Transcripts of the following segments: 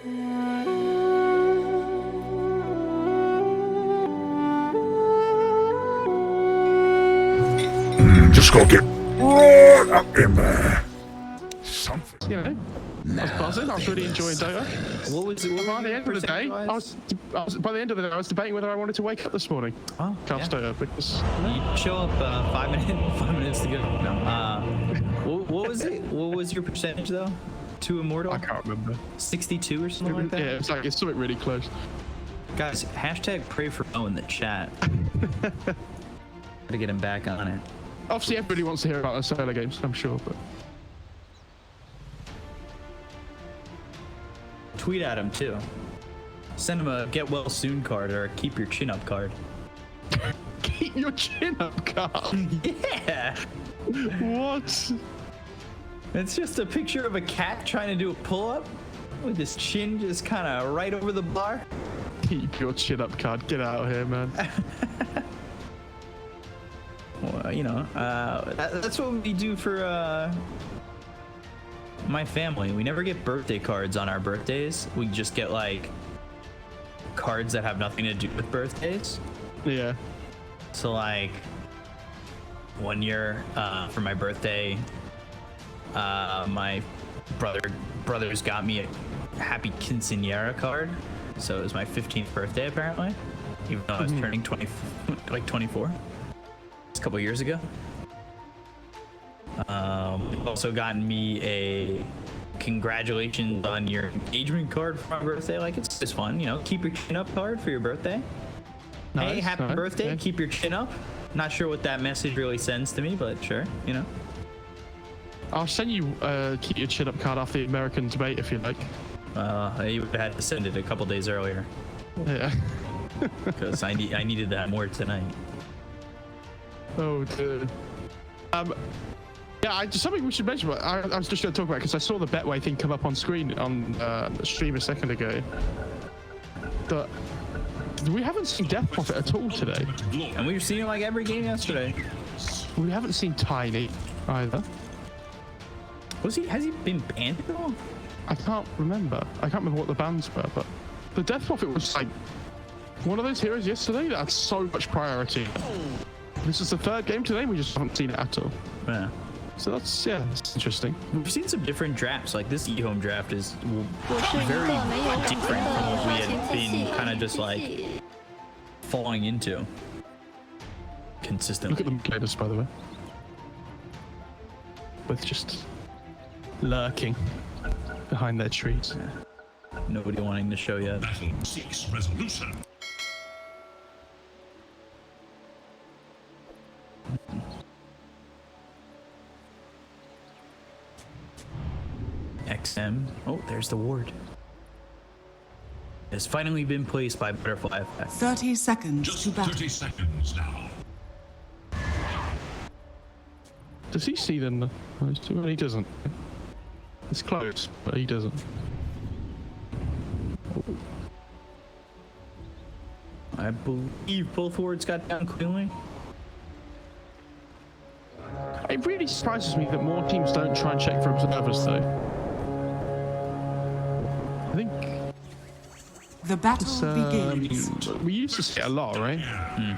Just gotta get right up in there. Something. You know, I was buzzing. I was really enjoying Dota. What was it? By the end of the day, by the end of the day, I was debating whether I wanted to wake up this morning. Oh, Can't stay up because you show up 5 minutes to go. No. What was it? What was your percentage though? To immortal? I can't remember. 62 or something like that. Yeah, it's something really close. Guys, hashtag pray for Mo in the chat. Gotta get him back on it. Obviously, everybody wants to hear about the solo games, I'm sure, but Tweet at him too. Send him a get well soon card or a keep your chin up card. keep your chin up card. Yeah. What? It's just a picture of a cat trying to do a pull-up with his chin just kind of right over the bar. Keep your chin up card. Get out of here, man. Well, you know, that's what we do for my family. We never get birthday cards on our birthdays. We just get like cards that have nothing to do with birthdays. Yeah. So like 1 year for my birthday, my brothers got me a happy quinceañera card. So it was my 15th birthday apparently, even though I was turning 24. It's a couple years ago. They've also gotten me a congratulations on your engagement card for my birthday. Like it's just fun, you know. Keep your chin up card for your birthday. Nice, hey, happy birthday! Yeah. Keep your chin up. Not sure what that message really sends to me, but sure, you know. I'll send you keep your chin up card after the American debate if you like. You would have had to send it a couple days earlier. Yeah. Because I needed that more tonight. Oh, dude. Yeah, something we should mention. But I was just going to talk about because I saw the Betway thing come up on screen on the stream a second ago. But we haven't seen Death Prophet at all today, and we've seen it like every game yesterday. We haven't seen Tiny either. Has he been banned at all? I can't remember. I can't remember what the bans were, but the Death Prophet was like one of those heroes yesterday that had so much priority. This is the third game today. We just haven't seen it at all. Yeah. So that's interesting. We've seen some different drafts. Like this e-home draft is very different from what we had been kind of just like falling into consistently. Look at them players, by the way. With just lurking behind their trees. Yeah. Nobody wanting to show yet. Battle seeks resolution. XM. Oh, there's the ward. It has finally been placed by Butterfly Effect. 30 seconds Just to battle. 30 seconds now. Does he see them? Well, he doesn't. It's close, but he doesn't. I believe both wards got down cleanly. It really surprises me that more teams don't try and check for observers, though. I think the battle begins. We used to see it a lot, right?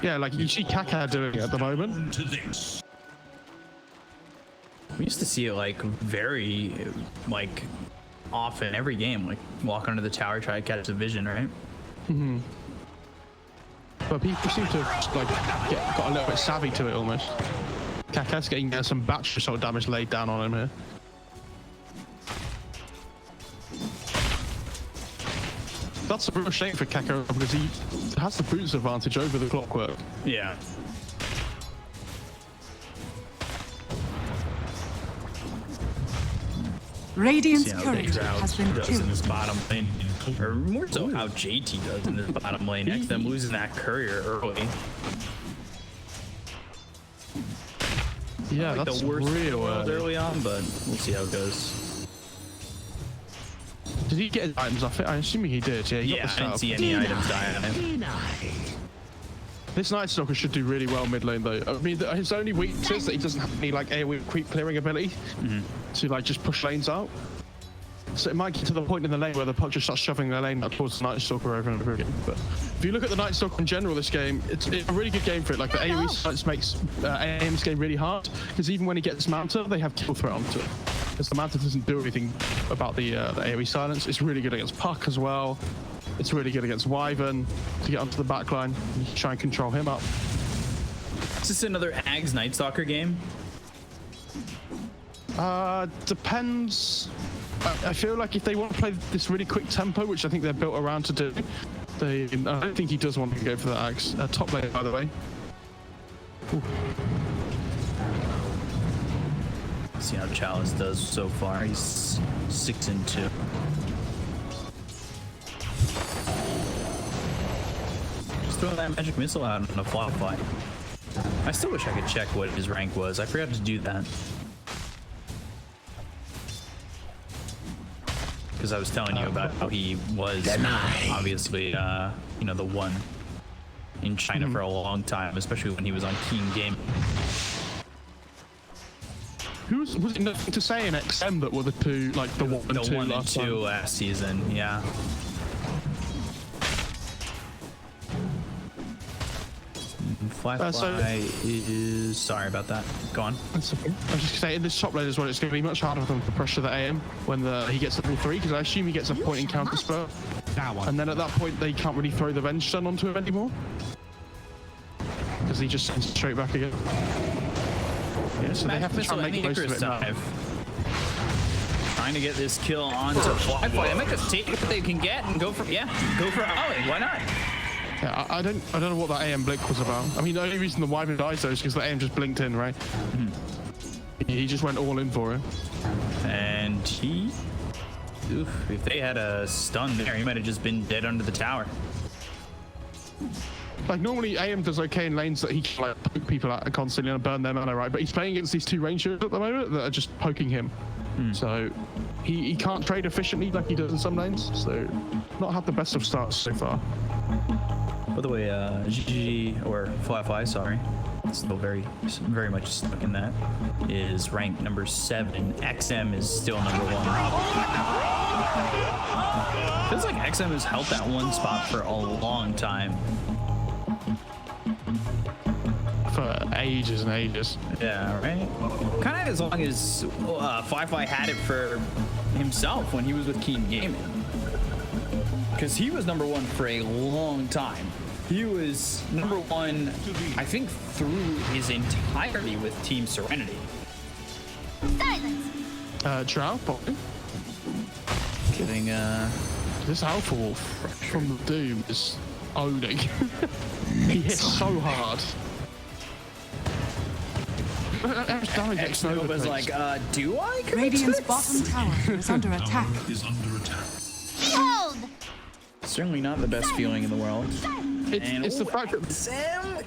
Yeah, like you see Kaka doing it at the moment. We used to see it like very like often every game, like walk under the tower, try to catch the vision, right? Mm-hmm. But people seem to like got a little bit savvy to it almost. Kaka's getting some batch assault damage laid down on him here. That's a real shame for Kaka because he has the boots advantage over the Clockwork. Yeah. Radiant's turret has been does in killed. this bottom lane, or more so how JT does in this bottom lane. Next, them losing that courier early. Yeah, like that's the worst real early on, but we'll see how it goes. Did he get his items off it? I'm assuming he did. Yeah, he got the I didn't setup. see any items die on him. This Night Stalker should do really well mid lane though. I mean, his only weakness is that he doesn't have any like AoE creep clearing ability to like just push lanes out. So it might get to the point in the lane where the puck just starts shoving their lane towards the Night Stalker over and over again. But if you look at the Night Stalker in general, this game, it's a really good game for it. Like the AoE silence makes AIM's game really hard, because even when he gets Manta, they have kill threat onto it. Because the Manta doesn't do anything about the AoE silence. It's really good against puck as well. It's really good against Wyvern to get onto the backline. You can try and control him up. Is this another Ags Night Stalker game? Depends. I feel like if they want to play this really quick tempo, which I think they're built around to do, I don't think he does want to go for the Ags. Top lane, by the way. Ooh. See how Chalice does so far. He's 6-2. Just throwing that magic missile out on a fly. I still wish I could check what his rank was. I forgot to do that. Because I was telling you about how he was obviously, you know, the one in China for a long time, especially when he was on Keen Game. Was it nothing to say in XM that were the two, like the 1 and 2 The 1 and last 2 time? last season, yeah. Fly is... Sorry about that. Go on. That's okay. I was just gonna say, in this top lane as well, it's going to be much harder for them to pressure the AM when he gets level 3, because I assume he gets a point in counter spell. And then at that point, they can't really throw the Venge Stun onto him anymore. Because he just sends straight back again. Yeah, so they have to try and make most of it now. Trying to get this kill onto Fly. They might just take what they can get and go for Ollie. Why not? Yeah, I don't know what that AM blink was about. I mean, the only reason the Wyvern dies though is because the AM just blinked in, right? He just went all in for it. And if they had a stun there, he might have just been dead under the tower. Like normally AM does okay in lanes that he can like poke people at constantly and burn them, right? But he's playing against these two range heroes at the moment that are just poking him. So he can't trade efficiently like he does in some lanes. So not had the best of starts so far. By the way, GG or Fly, sorry, still very much stuck in that. Is ranked number 7. XM is still number 1. Feels like XM has held that 1 spot for a long time. For ages and ages. Yeah, right? Kind of as long as Fly had it for himself when he was with Keen Gaming. Because he was number 1 for a long time. He was number 1, I think, through his entirety with Team Serenity. Silence. Drow, probably. Getting, This Alpha Wolf from the Doom is owning. He hits so hard. X-Nova's like, do I? Radiant's bottom tower is under attack. Behold. Certainly not the best feeling in the world. It's the fact that Sam,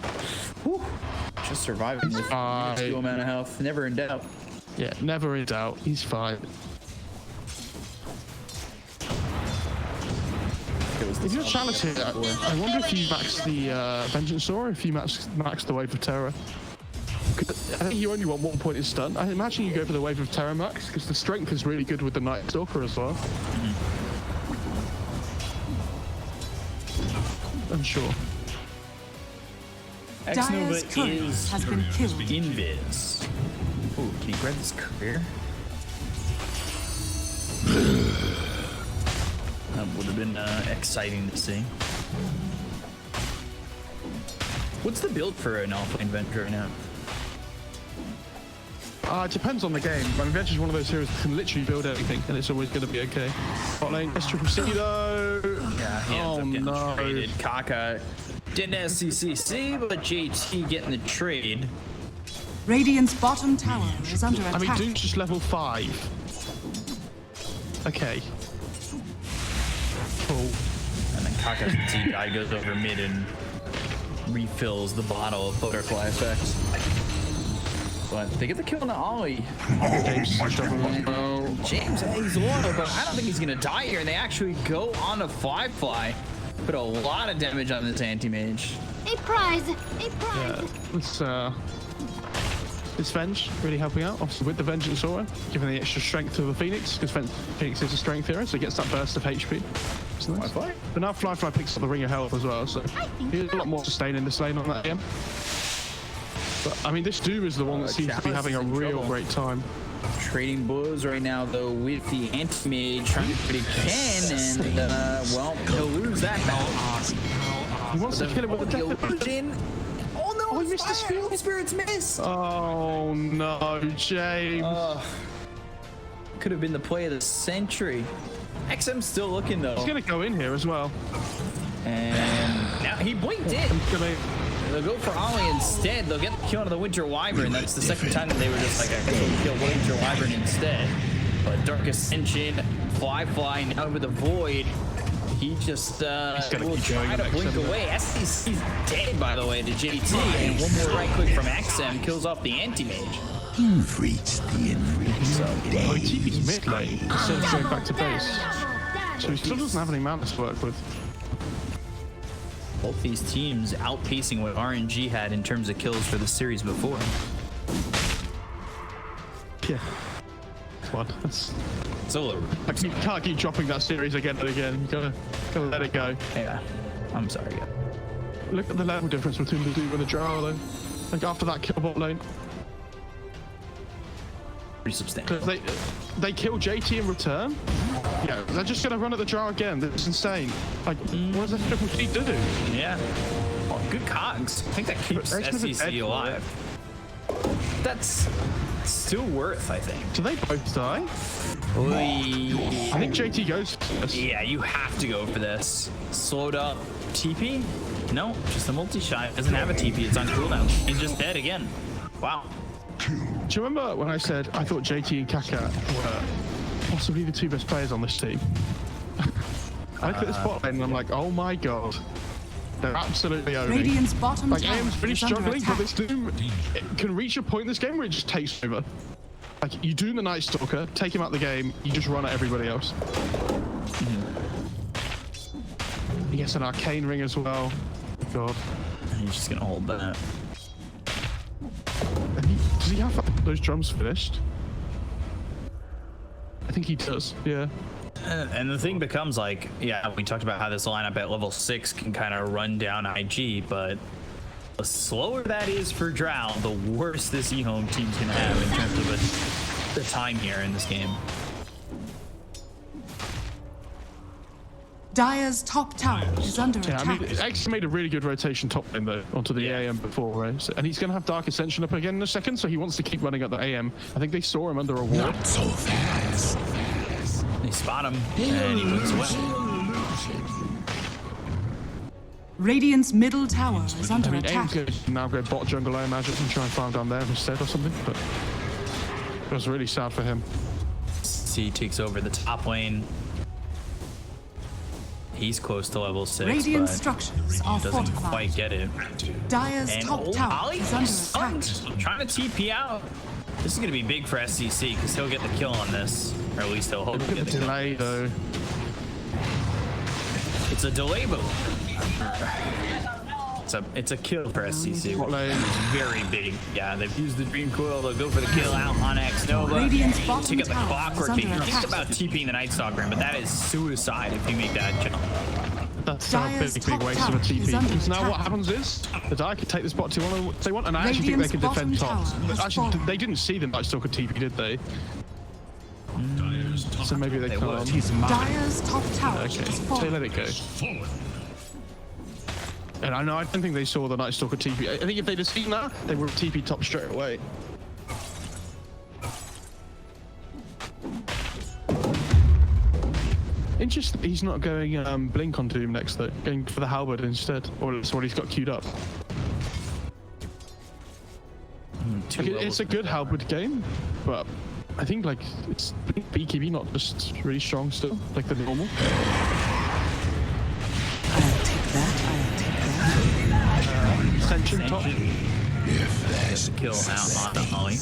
just surviving with minuscule amount of health, never in doubt. Yeah, never in doubt. He's fine. If you're Chalice here, I wonder if you max the Vengeance or if you max the Wave of Terror. I think you only want 1 point in stun. I imagine you go for the Wave of Terror max because the strength is really good with the Night Stalker as well. I'm sure. Dire's courier has been killed. Invis. Ooh, can he grab his career? That would have been exciting to see. What's the build for an offlane Venture right now? It depends on the game. I mean, Venture's one of those heroes that can literally build anything, and it's always going to be okay. Bot lane, S-Triple-C though. Yeah, he ends up getting traded. Kaka didn't SCCC, but JT getting the trade. Radiant's bottom tower is under attack. I mean, Doom's just level 5. Okay. Cool. And then Kaka's guy goes over mid and refills the bottle of butterfly effects. But they get the kill on the Ollie. James, James, he's loyal, but I don't think he's gonna die here. And they actually go on a Fly. Put a lot of damage on this anti-mage. A prize. A prize. Yeah, let's This Venge really helping out, obviously with the Vengeance Aura, giving the extra strength to the Phoenix, because Phoenix is a strength hero, so he gets that burst of HP. So nice. But now Fly picks up the Ring of Health as well, so he's a lot more sustain in this lane on that AM. But I mean, this Doom is the one that seems to be having a real great time. Trading blows right now, though, with the anti-mage trying to do what he can, and, well, he'll lose that battle. He wants to kill him with the illusion. Oh, no, he missed the spirit. His spirit's missed. Oh, no, James. Could have been the play of the century. XM's still looking, though. He's going to go in here as well. And now he blinked in. They'll go for Ollie instead. They'll get the kill on the Winter Wyvern. That's the second time that they were just like, I guess we'll kill Winter Wyvern instead. But Dark Ascension, Fly now with the Void. He just will try to blink away. SCC's dead, by the way, to JT. And one more right click from XM kills off the anti-mage. You've reached the Invictus. Oh, he TP's mid lane instead of going back to base. So he still doesn't have any mana to work with. Both these teams outpacing what RNG had in terms of kills for the series before. Yeah. Come on. It's over. You can't keep dropping that series again and again. You gotta let it go. Yeah. I'm sorry. Yeah. Look at the level difference between the Doom and the Drow though. Like after that kill bot lane. Pretty substantial. Because they kill JT in return. Yeah, they're just gonna run at the Drow again. That's insane. Like, what does that Triple T do? Yeah. Oh, good cogs. I think that keeps SCC alive. That's still worth, I think. Do they both die? I think JT goes for this. Yeah, you have to go for this. Slowed up TP? No, just a multi-shot. Doesn't have a TP. It's on cooldown. He's just dead again. Wow. Do you remember when I said I thought JT and Kaka were possibly the two best players on this team? I look at this bot lane and I'm like, oh my god. They're absolutely owning. Radiant's bottom like, tower AM's really is under struggling, but attack. this Doom can reach a point in this game where it just takes over. Like, you Doom the Night Stalker, take him out the game, you just run at everybody else. He gets an Arcane Ring as well. God. He's just gonna hold that. Does he have those drums finished? I think he does, yeah. And the thing becomes like, yeah, we talked about how this lineup at level 6 can kind of run down IG, but the slower that is for Drow, the worse this E-Home team's gonna have in terms of the time here in this game. Dire's top tower is under Yeah, attack. I mean, X made a really good rotation top lane though onto the AM before, right? So, and he's going to have Dark Ascension up again in a second, so he wants to keep running at the AM. I think they saw him under a wall. Not so fast. They spot him, and he moves away. Radiant's middle tower is under I mean, attack. AIM's going to now go bot jungle, I imagine, and try and farm down there instead or something, but it was really sad for him. C takes over the top lane. He's close to level 6, Radiant but structures are doesn't fortified. quite get it. Dire's And top tower Ollie is under stunned, attack. trying to TP out. This is going to be big for SCC because he'll get the kill on this, or at least he'll hope to Look get at the the kill. delay though. It's a delay boom. It's a kill for SCC. Bot lane. It's very big. Yeah, they've used the Dream Coil. They'll go for the kill out on X Nova. Radiant's bottom To get the tower clockwork. is They under think attack. about TPing the Night Stalker, but that is suicide if you make that jump. That's a Dire's big top waste of a tower is TP. under Because now what attack. happens is, the Dire could take this bot to one if they want, and I actually think they Radiant's can defend bottom top. tower has Actually, fallen. they didn't see the Night Stalker TP, did they? So maybe they They can't. would. Dire's top tower Okay, is so fallen. let it go. And I don't think they saw the Night Stalker TP. I think if they'd have seen that, they would have TP top straight away. Interesting, he's not going Blink on Doom next though, going for the Halberd instead, or that's what he's got queued up. Like, it's a good Halberd game, but I think like it's BKB not just really strong still, like the normal. I'll take that. Ascension top. There's a kill out on Ollie.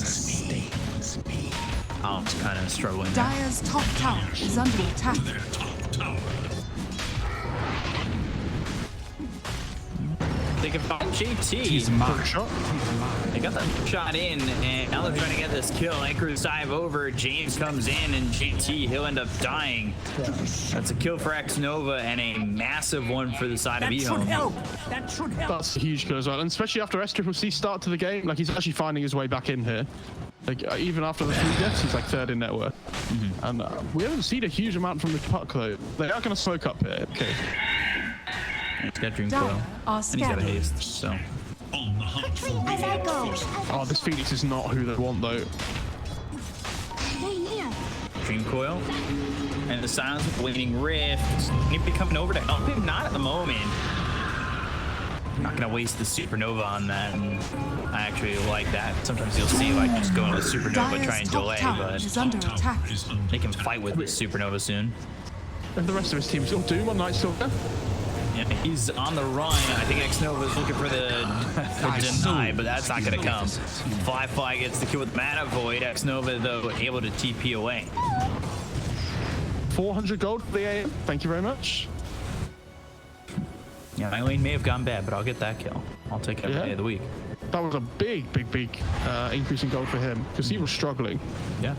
Alex kind of struggling there. Dire's top tower is under attack. think about JT. He's mine. Shot. They got that shot in, and now they're trying to get this kill. Anchor's dive over. James comes in, and JT, he'll end up dying. That's a kill for X-Nova and a massive one for the side of eHome. That should help. That's a huge kill as well, and especially after S-Triple-C start to the game, like he's actually finding his way back in here. Like even after the 3 deaths, he's like 3rd in net worth. And we haven't seen a huge amount from the puck though. They are going to smoke up here. Okay. He's got Dream Coil, and he's got a haste, so. Oh, this Phoenix is not who they want though. Dream Coil, and the silence of Bleeding Rift. He'd be coming over to help him, not at the moment. I'm not gonna waste the supernova on that, and I actually like that. Sometimes you'll see like just go into the supernova, try and delay, but they can fight with this supernova soon. And the rest of his team's got Doom on Night Stalker. Yeah, he's on the run. I think X-Nova is looking for the deny, but that's not gonna come. Fly gets the kill with Mana Void. X-Nova though able to TP away. 400 gold for the AM. Thank you very much. Yeah, my lane may have gone bad, but I'll get that kill. I'll take every day of the week. That was a big increase in gold for him because he was struggling. Yeah.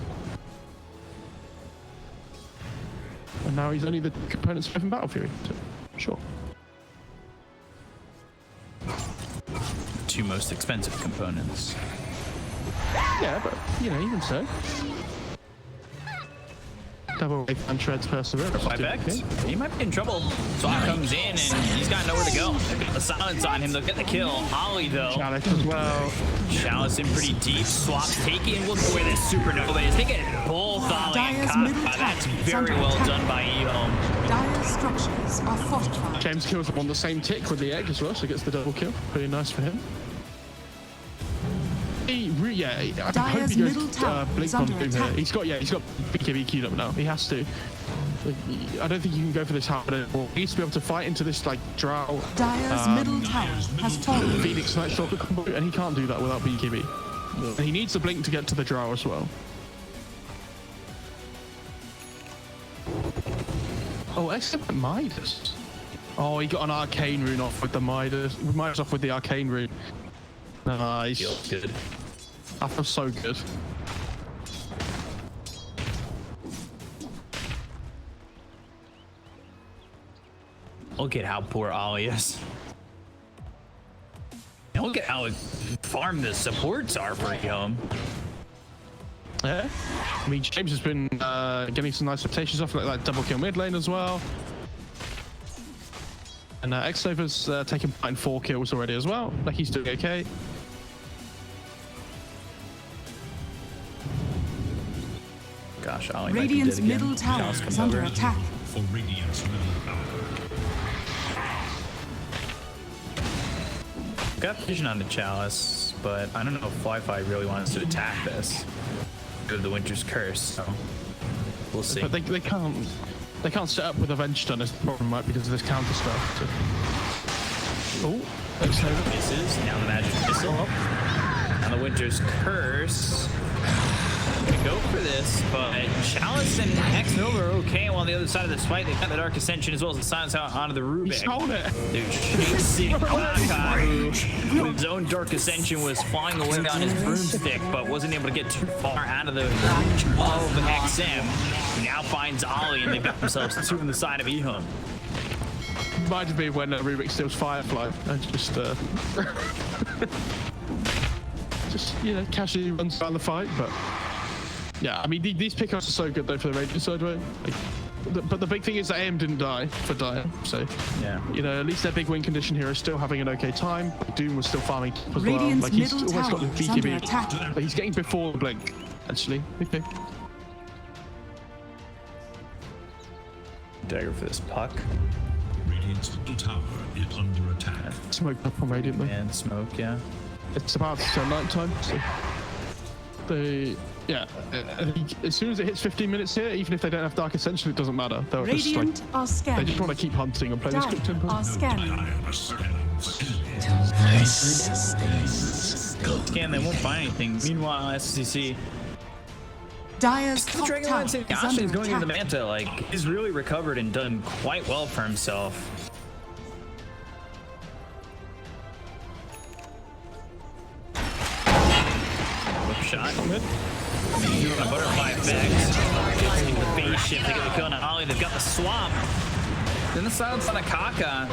And now he's only the components in Battle Fury. So, sure. 2 most expensive components. Yeah, but you know, even so. Double wave and treads perseverance. He might be in trouble. Swap comes in and he's got nowhere to go. The silence on him, they'll get the kill. Ollie though. Chalice as well. Chalice in pretty deep. Swap's taking. Look where this supernova is. They get both Ollie and Kafka. That's very well done by eHome. Dire structures are fortified. James kills him on the same tick with the egg as well, so gets the double kill. Pretty nice for him. I hope he goes blink on Doom here. He's got BKB queued up now. He has to. I don't think you can go for this hard anymore. He needs to be able to fight into this like drow. Dire's middle tower has fallen. Phoenix Night Stalker combo, and he can't do that without BKB. And he needs the blink to get to the drow as well. Oh, except Midas. Oh, he got an arcane rune off with the Midas. Midas off with the arcane rune. Nice. Feels good. That feels so good. Look at how poor Ollie is. And look at how farm the supports are for him. Yeah. I mean, James has been getting some nice rotations off, like that double kill mid lane as well. And X-Nova's taken part in 4 kills already as well. Like, he's doing okay. Gosh, Ollie Radiant's middle tower is under attack. For Radiant's middle tower. Got vision on the Chalice, but I don't know if Fly really wants to attack this. Go to the Winter's Curse, so we'll see. But they can't set up with Avenge Stun as the problem, right? Because of this counter stuff. So. Oh, X-Nova misses. Now the magic missile. Now the Winter's Curse. Gonna go for this, but Chalice and X-Nova are okay, while on the other side of this fight, they've got the Dark Ascension as well as the silence out onto the Rubik. He stole it. Dude, chasing Kafka, who with his own Dark Ascension was flying away on his broomstick, but wasn't able to get too far out of the reach of XM. He now finds Ollie, and they've got themselves 2 on the side of eHome. Reminds me when Rubik steals Firefly and just you know, casually runs around the fight, but. Yeah, I mean, these pickups are so good, though, for the Radiant side, right? Like, but the big thing is that AM didn't die for Dire, so, yeah, you know, at least their big win condition here is still having an okay time. Doom was still farming as Radiant's well. Like, he's middle almost got the tower is under BKB, attack. but he's getting before the blink, actually. Okay. Dagger for this puck. Radiant's middle tower is under attack. Smoke up on Radiant, though. And smoke, yeah. It's about night time, so I think as soon as it hits 15 minutes here, even if they don't have Dark Ascension, it doesn't matter. They'll just like, are scanning. they just want to keep hunting and play this quick tempo. Are scanning. Scan, they won't find anything. Meanwhile, SCC. Dire's The top tower Dragonlance is Ashe under is going into the attack. Manta, like, he's really recovered and done quite well for himself. mid. Doing a butterfly effect. The base shift to get the kill on Ollie. They've got the swamp. Then the silence on a Kaka.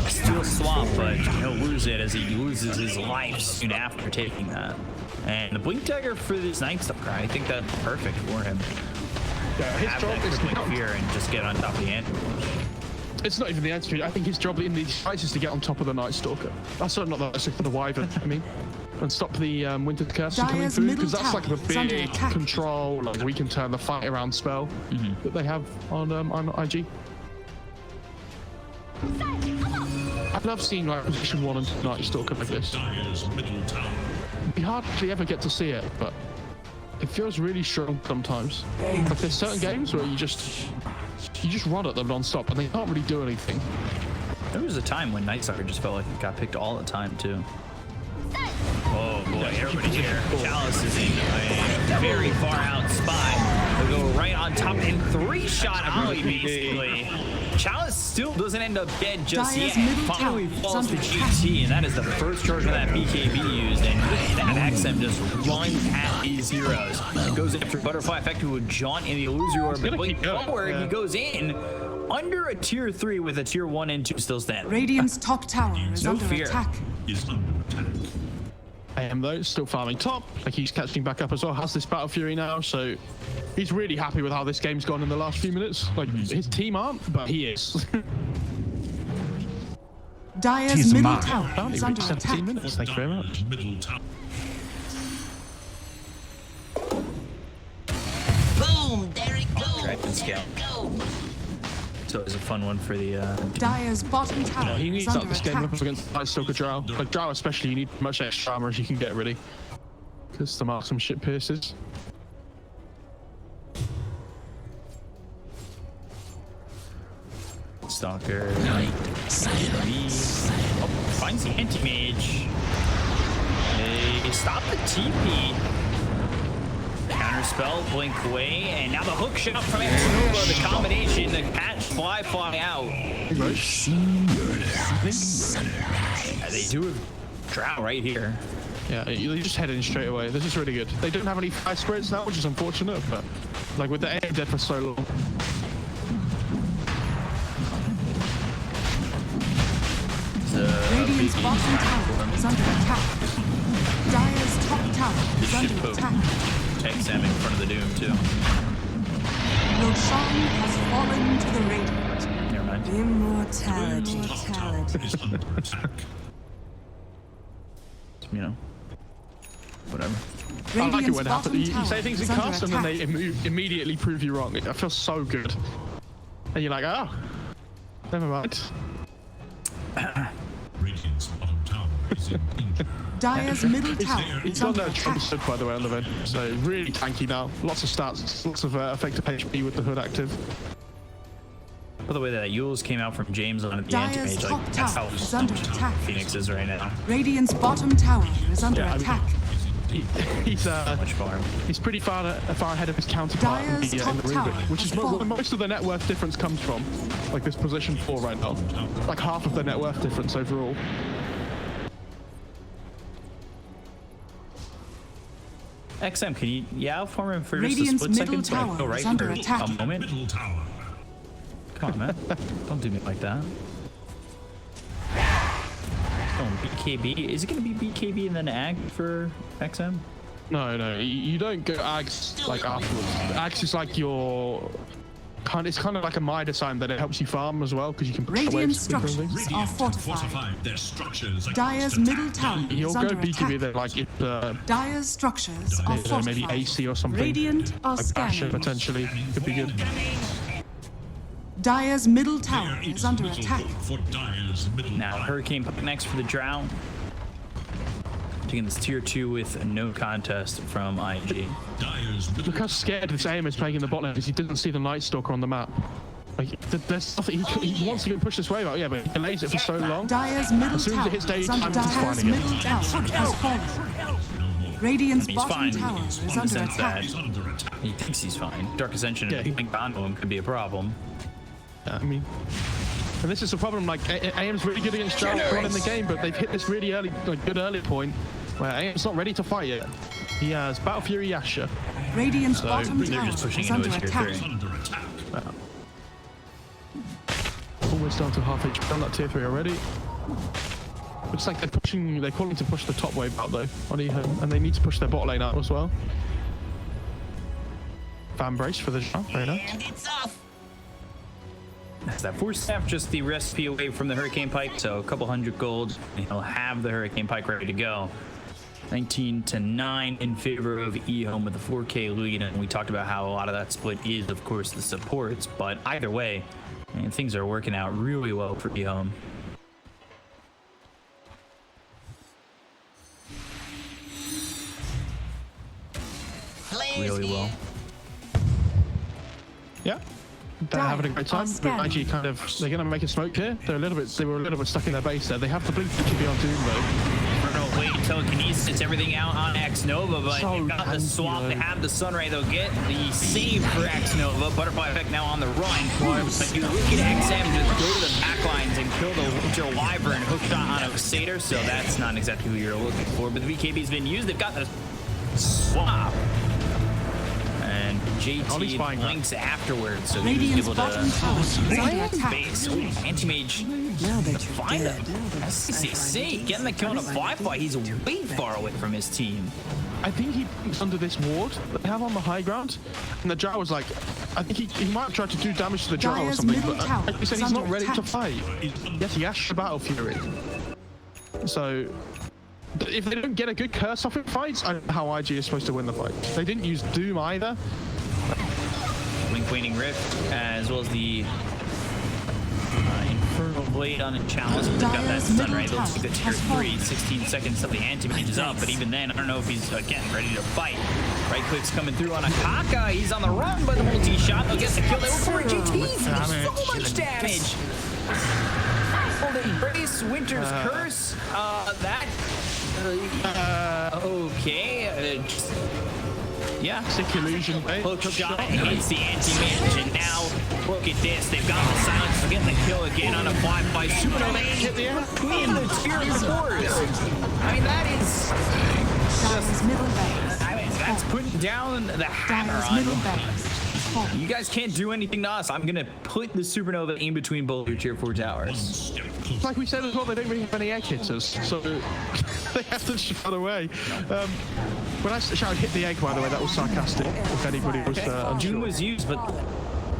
Still swamp, but he'll lose it as he loses his life soon after taking that. And the blink dagger for this Night Stalker, I think that's perfect for him. Yeah, his Have job that is crippling to fear and just get on top of the ant. It's not even the answer. I think his job in these fights is to get on top of the Night Stalker. That's not the for the Wyvern, I mean. And stop the Winter Curse from coming Dire's through, middle because that's like the tower is under big attack. control, like we can turn the fight around spell that they have on IG. I love seeing like position 1 and Night Stalker like this. Dire's middle tower We hardly ever get to see it, but it feels really strong sometimes. Like there's certain games where you just run at them non-stop and they can't really do anything. There was a time when Night Stalker just felt like it got picked all the time too. Oh boy, everybody here. Chalice is in a very far out spot. They'll go right on top and 3-shot Ollie basically. Chalice still doesn't end up dead just Dire's yet. middle Finally tower falls to is under GT, and that is the first charge of that BKB used, and that XM just runs at his heroes. Goes after Butterfly Effect, who would jaunt in the illusory orbit. Blink forward, he goes in under a tier 3 with a tier 1 and 2 still standing. Radiant's top tower is No under fear. attack. is under attack. AM though, still farming top, like he's catching back up as well, has this Battle Fury now, so he's really happy with how this game's gone in the last few minutes. Like, his team aren't, but he is. Dire's middle tower Bounty is reached under 17 attack. minutes, thank you very much. Dire's middle tower. Boom! There it goes. Dragon scale. So it's a fun one for the Dire's bottom tower He is needs under up this game attack. up against Night Stalker Drow. Like Drow especially, you need much extra armor as you can get ready. Because there are some shit pierces. Stalker. Oh, finds the anti-mage. They stop the TP. Counter spell, blink away, and now the hook shot from Antonova, the combination, the cat fly out. Yeah, they do have Drow right here. Yeah, you just head in straight away. This is really good. They don't have any fire spirits now, which is unfortunate, but like with the aim dead for so long. Radiant's bottom tower is under attack. Dire's top tower is Ship under poke. attack. Takes them in front of the Doom too. Roshan has fallen to the Radiant. Never mind. Immortality. Top tower is under attack. You know, whatever. I like it Radiant's when it happens. bottom You tower say things in is under cast and then attack. they immediately prove you wrong. It feels so good. And you're like, oh, never mind. Radiant's bottom tower is in danger. Dire's middle tower He's is got under no attack. trumpet by the way on the vent, so really tanky now. Lots of stats, lots of effective HP with the hood active. By the way, that Yules came out from James on the Dire's anti-mage. top Like, that's how tower is under attack. Phoenix is right now. Radiant's bottom tower is under Yeah, I mean- attack. He's Much farm. he's pretty far ahead of his counterpart in Dire's the top Rubik, tower which is has where fallen. most of the net worth difference comes from. Like this position 4 right now, like half of the net worth difference overall. XM, can you outform him for just a Radiant's split middle second so I can go tower right is under for attack. a moment? Middle tower. Come on, man. Don't do me like that. Oh, BKB. Is it going to be BKB and then Ag for XM? No, you don't go Ags like afterwards. Ags is like your it's kind of like a Midas sign that it helps you farm as well because you can push Radiant waves and structures things. are Radiant fortified. fortified their structures Dire's against middle attack. tower He'll is go under BKB attack. there like if Dire's structures are fortified. maybe AC or something. Radiant are Like Basher scanning. potentially could be good. Dire's middle tower There is under little attack. hope for Dire's middle Now, tower. Hurricane Puck next for the Drow. Taking this tier 2 with no contest from IG. Dire's middle Look how scared this aim is playing in the bot lane because he didn't see the Night Stalker on the map. Like there's nothing he wants to go push this wave out, yeah, but he delays it for so long. Dire's middle As soon as tower it hits is under daytime, he's Dire's finding it. middle tower has fallen. Radiant's He's bottom fine. tower He's is in the under sense attack. that is under attack. he thinks he's fine. Dark Ascension Yeah, and he- Blink onto him could be a problem. I mean, and this is the problem. Like AM's really good against Drow on in the game, but they've hit this really early, like good early point where AM's not ready to fight yet. He has Battle Fury Yasha. Radiant's So, bottom they're tower just pushing is into under his tier attack. 3. Under attack. Almost down to half HP on that tier 3 already. Looks like they're calling to push the top wave out though on Ehun, and they need to push their bot lane out as well. Fan brace for the jump, very nice. And it's off. That's that Force Staff, just the recipe away from the Hurricane Pike, so a couple hundred gold, and he'll have the Hurricane Pike ready to go. 19-9 in favor of Ehun with the 4K lead, and we talked about how a lot of that split is, of course, the supports, but either way, man, things are working out really well for Ehun. Really well. Yeah. They're having a great time. Scanning. IG kind of, they're gonna make a smoke here. They were a little bit stuck in their base there. They have the blink to be on Doom though. Bruno wait telekinesis everything out on X Nova, but So they've got the swap. tanky, They have the Sunray. They'll get the save for X Nova. Butterfly effect now on the run. But you look at XM just go to the back lines and kill the Winter Wyvern hookshot on a Satyr, so that's not exactly who you're looking for. But the VKB's been used. They've got the swap. And Ollie's JT buying that. links afterwards, so he was Radiant's able bottom to tower is under attack. base. Anti-mage Now that find you're him. dead, SCC getting the kill on a 5-5. He's way far away from his team. I think he peeks under this ward that they have on the high ground, and the Drow was like, I think he might have tried to do damage to the Drow or Dire's something, middle but tower like you said, is he's not under ready to attack. fight. Yes, he has the Battle Fury. So, if they don't get a good curse off in fights, I don't know how IG is supposed to win the fight. They didn't use Doom either. Link Waning Rift, as well as the Infernal Blade on the Chalice. We've got that Dire's Sunray. middle They'll take the tower tier has 3, fallen. 16 seconds till the anti-mage is up, but even then, I don't know if he's, again, ready to fight. Right click's coming through on Akaka. He's on the run, but the multi-shot, they'll get the kill. They were for GTs. So much damage. Full Embrace, Winter's Curse. Okay. Yeah. Sick illusion, mate. Hook shot hits the anti-mage, and now look at this. They've got the silence to get the kill again on a 5-5 Supernova hit the air between the tier 4s. I mean, that is Dire's middle barracks. I mean, that's putting down the hammer Dire's on. middle barracks. Fallen. You guys can't do anything to us. I'm gonna put the Supernova in between both your tier 4 towers. Like we said as well, they don't really have any egg hitters, so they have to shut away. When I shouted hit the egg, by the way, that was sarcastic, if anybody was Doom unsure. was used, but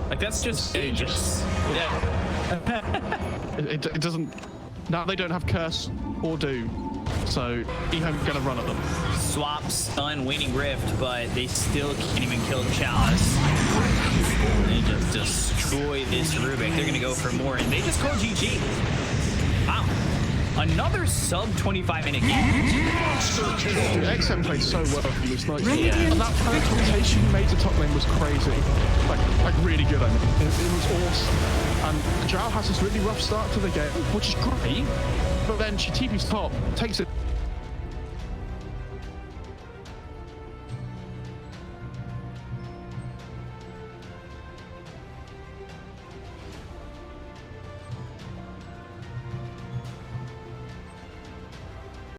like that's just ages. Yeah. It doesn't... Now they don't have Curse or Doom, so Ehun's gonna run at them. Swap, stun, Waning Rift, but they still can't even kill Chalice. They just destroy this Rubik. They're gonna go for more, and they just call GG. Wow. Another sub 25-minute game. Dude, XM played so well. He was like, Radiant and that teleportation he made to top lane was crazy. Like really good. I mean, it was awesome. And Drow has this really rough start to the game, which is great. But then she TP's top, takes it